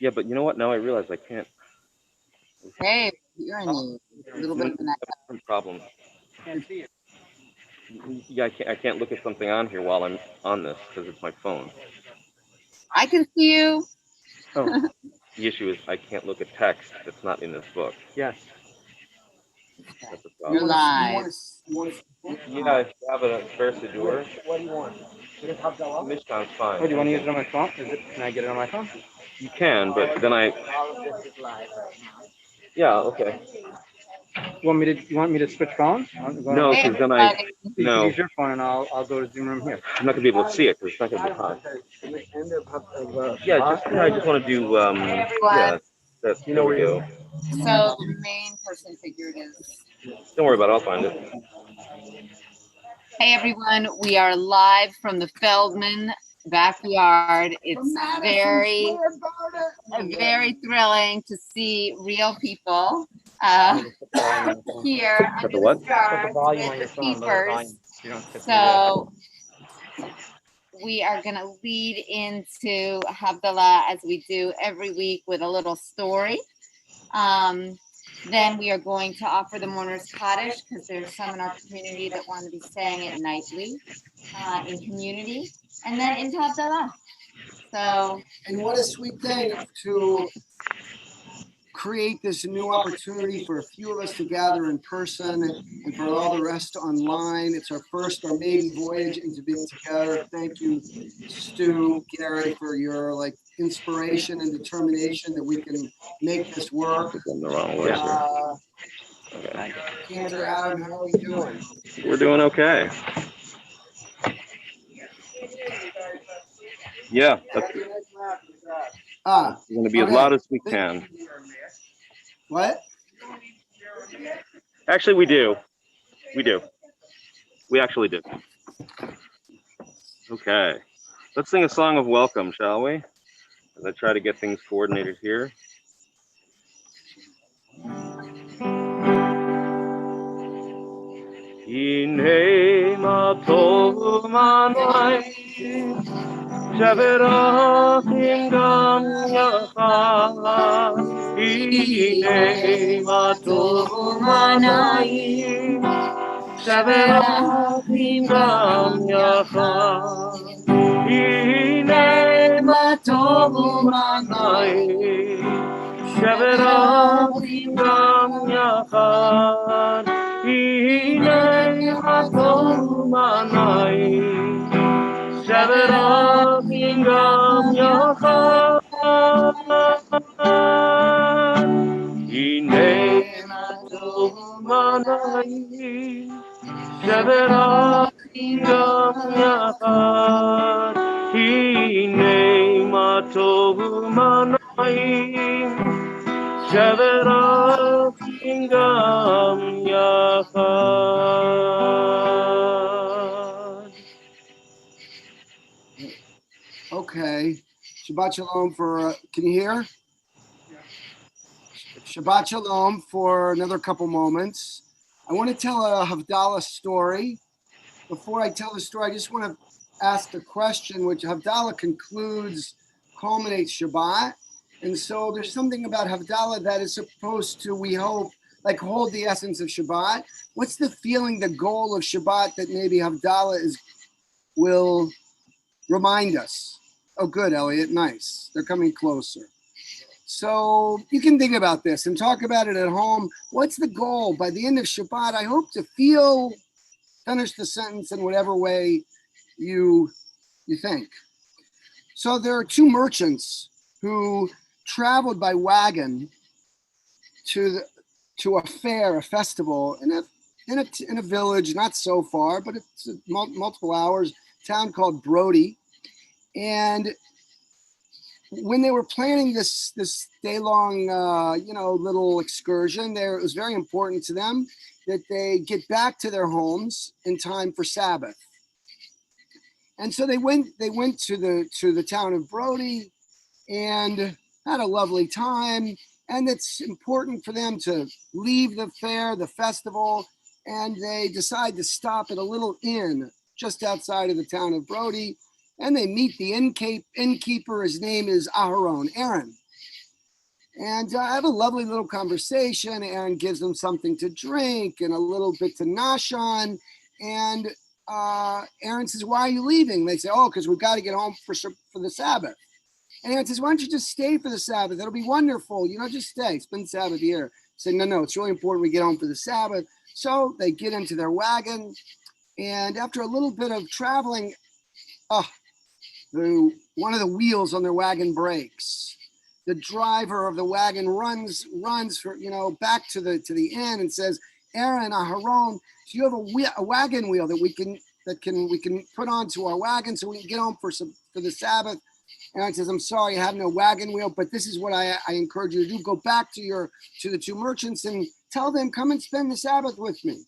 Yeah, but you know what? Now I realize I can't. Hey, you're in a little bit of an Some problem. Can't see it. Yeah, I can't look at something on here while I'm on this because it's my phone. I can see you. Oh. The issue is I can't look at text that's not in this book. Yes. That's a You're problem. live. Yeah, if you have a Versadur, What do you want? Mishkan's fine. Oh, do you want to use it on my phone? Can I get it on my phone? You can, but then I. Yeah, okay. You want me to switch phones? No, Hey, because then I. everybody. So you can No, use your phone and I'll go to Zoom room here. I'm not gonna be able to see it because it's not gonna be hot. I just want to do. Hey, everyone. Yeah, there we go. So the main person figured is. Don't worry about it. I'll find it. Hey, everyone. We are live from the Feldman backyard. It's very thrilling to see real people here Got under the the what? stars with the keepers. So we are going to lead into Havdalah as we do every week with a little story. Then we are going to offer the mourners Kaddish because there's some in our community that want to be saying it nightly in community. And then into Havdalah. So, and what a sweet thing to create this new opportunity for a few of us to gather in person and for all the rest online. It's our maiden voyage into being together. Thank you, Stu, Gary, for your inspiration and determination that we can make this work. I'm the wrong way here. Okay. Cantor, Adam, how are we doing? We're doing okay. Yeah, we're going to be as loud as we can. What? Actually, we do. We actually do. Okay. Let's sing a song of welcome, shall we? As I try to get things coordinated here. Hine matov manai Shaverachim gam yachad Hine matov manai Shaverachim gam yachad Hine matov manai Shaverachim gam yachad Hine matov manai Shaverachim gam yachad Hine matov manai Shaverachim gam yachad Hine matov manai Shaverachim gam yachad. Okay. Shabbat Shalom for, can you hear? Shabbat Shalom for another couple moments. I want to tell a Havdalah story. Before I tell the story, I just want to ask a question, which Havdalah culminates Shabbat. And so there's something about Havdalah that is supposed to, we hope, hold the essence of Shabbat. What's the feeling, the goal of Shabbat that maybe Havdalah will remind us? Oh, good, Elliot. Nice. They're coming closer. So you can think about this and talk about it at home. What's the goal? By the end of Shabbat, I hope to finish the sentence in whatever way you think. So there are two merchants who traveled by wagon to a fair, a festival in a village, not so far, but it's multiple hours, town called Brody. And when they were planning this day-long, little excursion, it was very important to them that they get back to their homes in time for Sabbath. And so they went to the town of Brody and had a lovely time. And it's important for them to leave the fair, the festival, and they decide to stop at a little inn just outside of the town of Brody. And they meet the innkeeper. His name is Aaron. And I have a lovely little conversation. Aaron gives them something to drink and a little bit to nosh on. And Aaron says, "Why are you leaving?" They say, "Oh, because we've got to get home for the Sabbath." And Aaron says, "Why don't you just stay for the Sabbath? It'll be wonderful. Just stay, spend the Sabbath here." Say, "No, it's really important we get home for the Sabbath." So they get into their wagon. And after a little bit of traveling, one of the wheels on their wagon breaks. The driver of the wagon runs for back to the inn and says, "Aaron, Aharon, do you have a wagon wheel that we can put onto our wagon so we can get home for the Sabbath?" Aaron says, "I'm sorry, I have no wagon wheel, but this is what I encourage you to do. Go back to the two merchants and tell them, come and spend the Sabbath with me."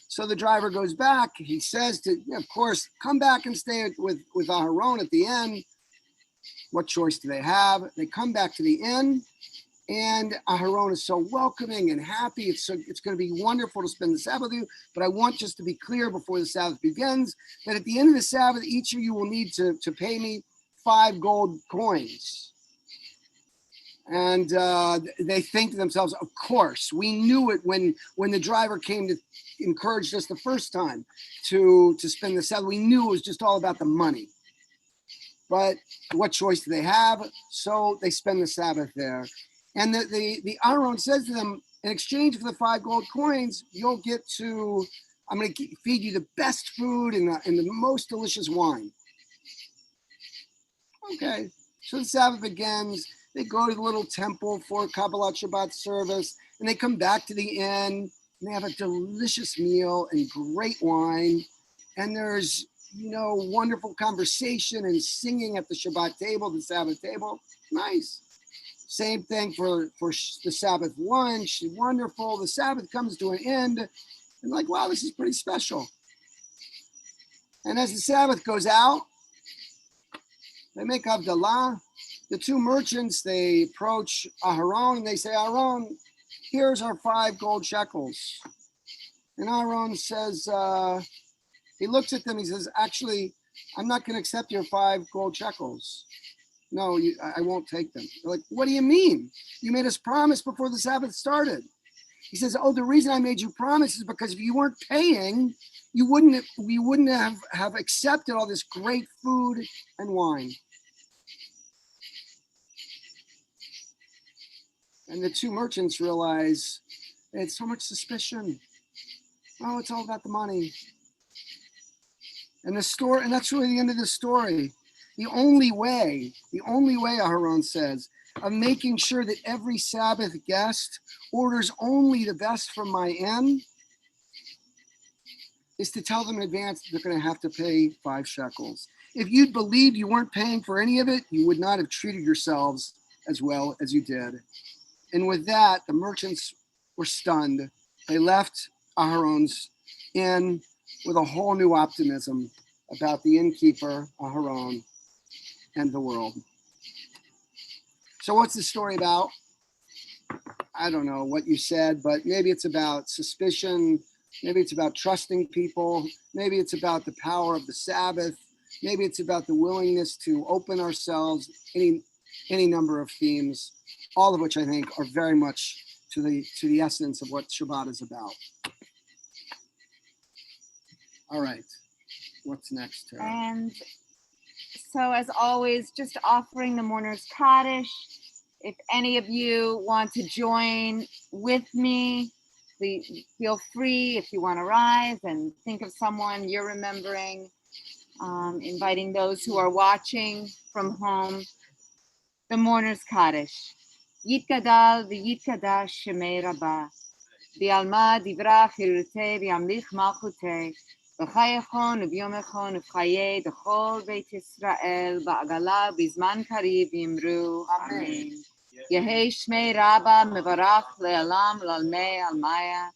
So the driver goes back. He says of course, come back and stay with Aharon at the inn. What choice do they have? They come back to the inn, and Aharon is so welcoming and happy. It's going to be wonderful to spend the Sabbath with you, but I want just to be clear before the Sabbath begins that at the end of the Sabbath, each of you will need to pay me 5 gold coins. And they think to themselves, of course, we knew it when the driver came to encourage us the first time to spend the Sabbath. We knew it was just all about the money. But what choice do they have? So they spend the Sabbath there. And the Aaron says to them, in exchange for the 5 gold coins, I'm going to feed you the best food and the most delicious wine. Okay, so the Sabbath begins. They go to the little temple for Kabbalat Shabbat service, and they come back to the inn, and they have a delicious meal and great wine. And there's wonderful conversation and singing at the Shabbat table, the Sabbath table. Nice. Same thing for the Sabbath lunch. Wonderful. The Sabbath comes to an end. And like, wow, this is pretty special. And as the Sabbath goes out, they make Havdalah. The two merchants, they approach Aharon and they say, "Aharon, here's our 5 gold shekels." And Aharon says, he looks at them, he says, "Actually, I'm not going to accept your 5 gold shekels. No, I won't take them." They're like, "What do you mean? You made us promise before the Sabbath started." He says, "Oh, the reason I made you promise is because if you weren't paying, we wouldn't have accepted all this great food and wine." And the two merchants realize they had so much suspicion. Oh, it's all about the money. And that's really the end of the story. The only way, Aharon says, of making sure that every Sabbath guest orders only the best from my inn is to tell them in advance that they're going to have to pay 5 shekels. If you'd believed you weren't paying for any of it, you would not have treated yourselves as well as you did. And with that, the merchants were stunned. They left Aharon's inn with a whole new optimism about the innkeeper, Aharon, and the world. So what's the story about? I don't know what you said, but maybe it's about suspicion. Maybe it's about trusting people. Maybe it's about the power of the Sabbath. Maybe it's about the willingness to open ourselves. Any number of themes, all of which I think are very much to the essence of what Shabbat is about. All right, what's next, Tara? And so, as always, just offering the mourner's Kaddish. If any of you want to join with me, please feel free. If you want to rise and think of someone you're remembering, inviting those who are watching from home. The mourner's Kaddish. Yitgadal v'yitkadash shemei Rabbah. V'alma divra chirutei v'yamlich malchutei. V'chayechon v'yomechon v'chayei d'chol Beit Yisrael ba'agala b'zman kariv yimru. Amen. Yehei shmei Rabbah mevarach le'alam lalmei almaya.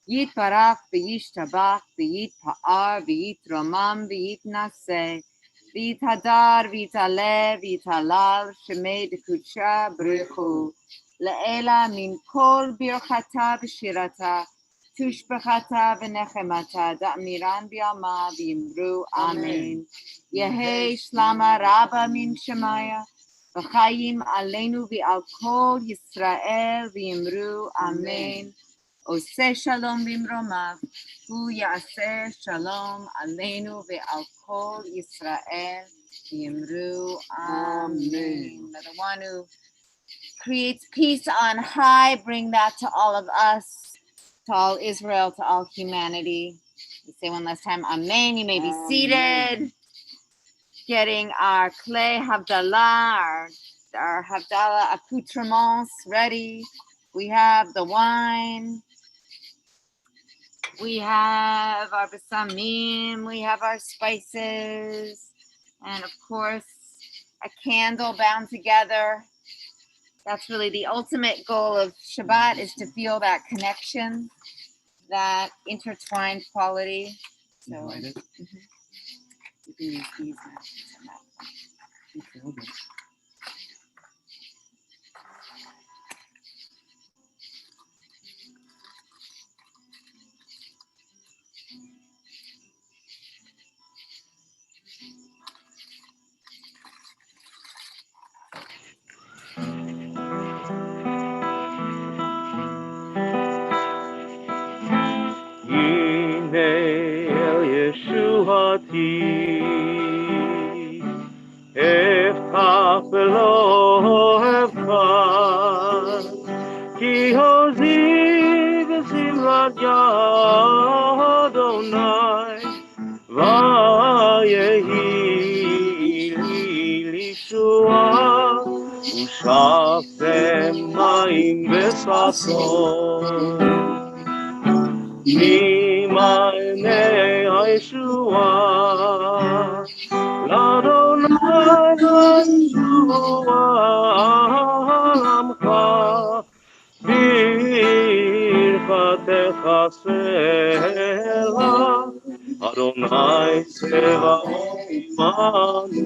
Yitbarach v'yishtabach v'yitpa'ar v'yitramam v'yitnaseh. V'yitadar v'yitale v'yitalal shemei d'kudsha b'richu. Le'ela min kol birchata v'shirata. Tushbechata v'nechemata da'miran b'yama v'yimru. Amen. Yehei shlama Rabbah min shemaya. v'chayim aleinu v'al kol Yisrael v'yimru amen. Oseh shalom bimromav, hu yaseh shalom aleinu ve'al kol Yisrael v'yimru amen. May the one who creates peace on high bring that to all of us, to all Israel, to all humanity. We say one last time, amen. You may be seated. Getting our clay Havdalah, our Havdalah accoutrements ready. We have the wine. We have our besamim. We have our spices. And of course, a candle bound together. That's really the ultimate goal of Shabbat, is to feel that connection, that intertwined quality. So, mhm. You can use these now. Yine el Yeshuati, Efkach v'lo efkach, Ki hozi v'zimrat Yadonai, Vayehi li lishua, Ushaftem mayim v'sason. Nimane Yeshua, Ladonai Yeshua, Amcha, Birchatecha Sela, Adonai Tzevaot Imanu,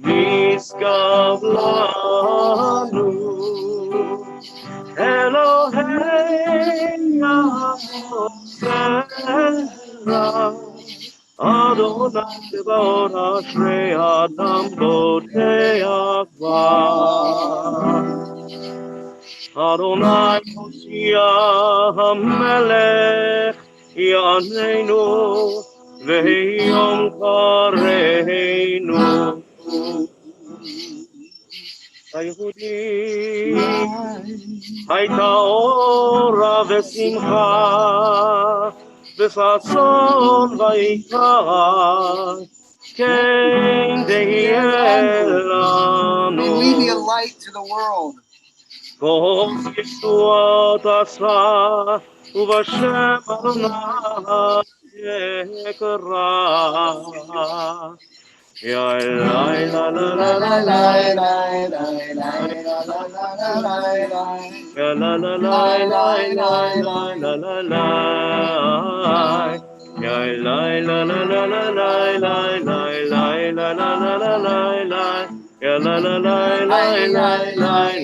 Miskav Lanu. Eloheinu Yahweh, Adonai Tzevaot Ashrei Adam Boteach Bar. Adonai Hoshia HaMelech Yaneinu V'yom Kareinu. היהודים הייתה אורה ושמחה וששון ויקרא כן תהיה לנו May we be a light to the world. כל ישועת עשה ובשם אדוני יקרא Ya la la la la la la la ya la la la la la la la la la ya la la la la la la la la la la la la la la ya la la la la la la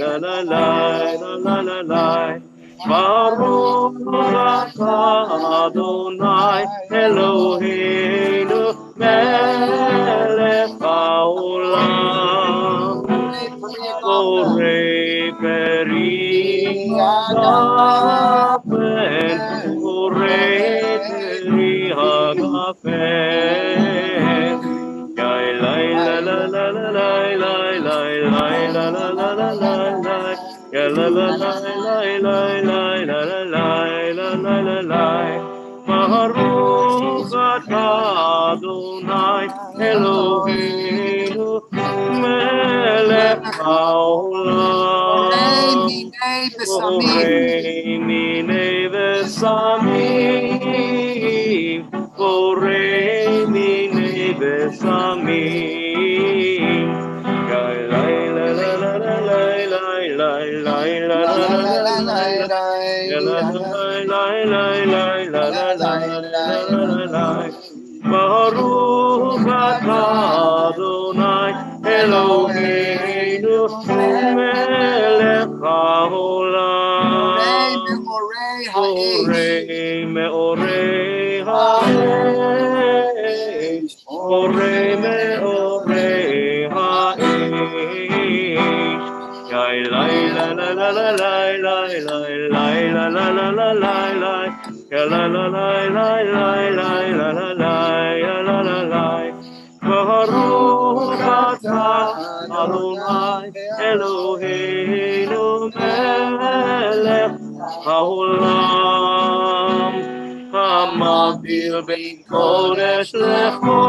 la la la la la la Baruch atah Adonai Eloheinu melech haolam borei peri hagafen borei peri hagafen la la la la la la la la la la la la la la Ya la la la la la la la la la la la Baruch atah Adonai Eloheinu melech haolam borei minei v'samim borei minei v'samim Ya la la la la la la la la la Baruch atah Adonai Eloheinu melech haolam borei me'orei ha'esh borei me'orei Baruch atah Adonai Eloheinu melech haolam hamavdil ben kodesh lecho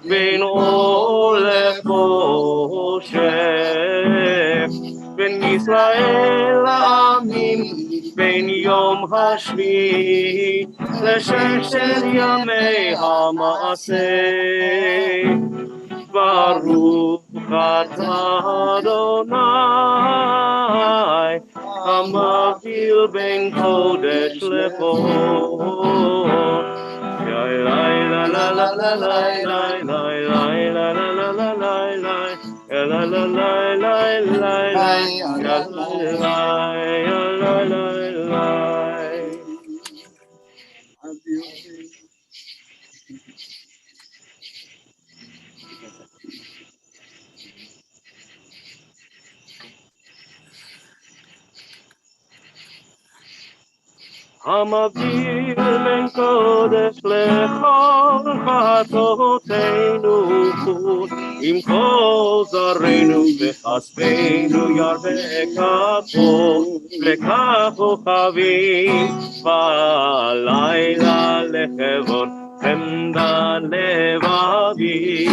ben or lechoshech ben Yisrael la'amim ben yom hashvi לששת ימי המעשה. ברוך אתה אדוני, המבדיל בין קודש לחול. לה לה לה לה לה לה לה לה לה לה לה לה לה לה המבדיל בין קודש לכל חטאותינו עם כל זרענו וכספנו ירבה כפו וככוכבים בלילה לחברון חמדה לבבי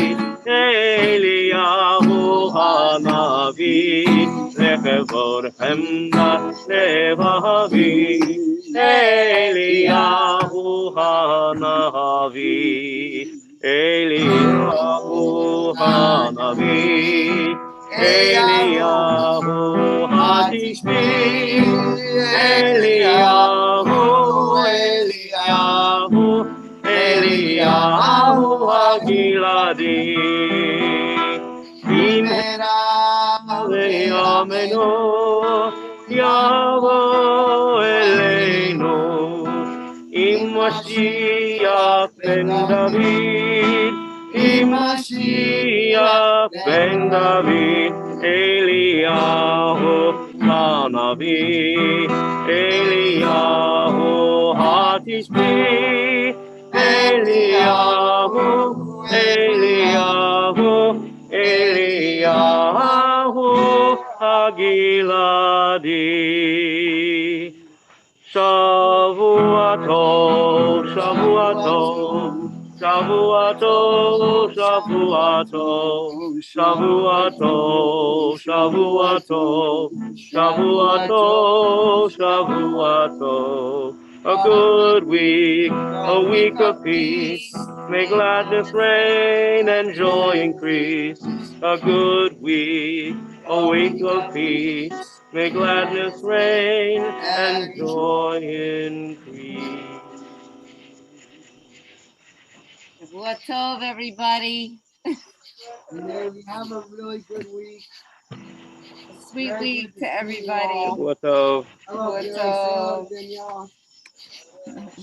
אליהו הנביא לחברון חמדה לבבי Eliyahu Hanavi, Eliyahu Hanavi, Eliyahu Hatishbi, Eliyahu, Eliyahu, Eliyahu Hagiladi, Bimhera ve'amenu, Yavo Eleinu, Im Mashiach ben David, Im Mashiach ben David, Eliyahu Hanavi, Eliyahu Hatishbi, Eliyahu, Eliyahu, Eliyahu Hagiladi. Shavua Tov, Shavua Tov, Shavua Tov, Shavua Tov, Shavua Tov, Shavua Tov, Shavua Tov, Shavua Tov. A good week, a week of peace. May gladness reign and joy increase. A good week, a week of peace. May gladness reign and joy increase. Shavua Tov, everybody. May we have a really good week. A sweet Very week good to to see you everybody. all. Shavua Tov. Hello, Shavua Gary. Say hello Tov. to Danielle.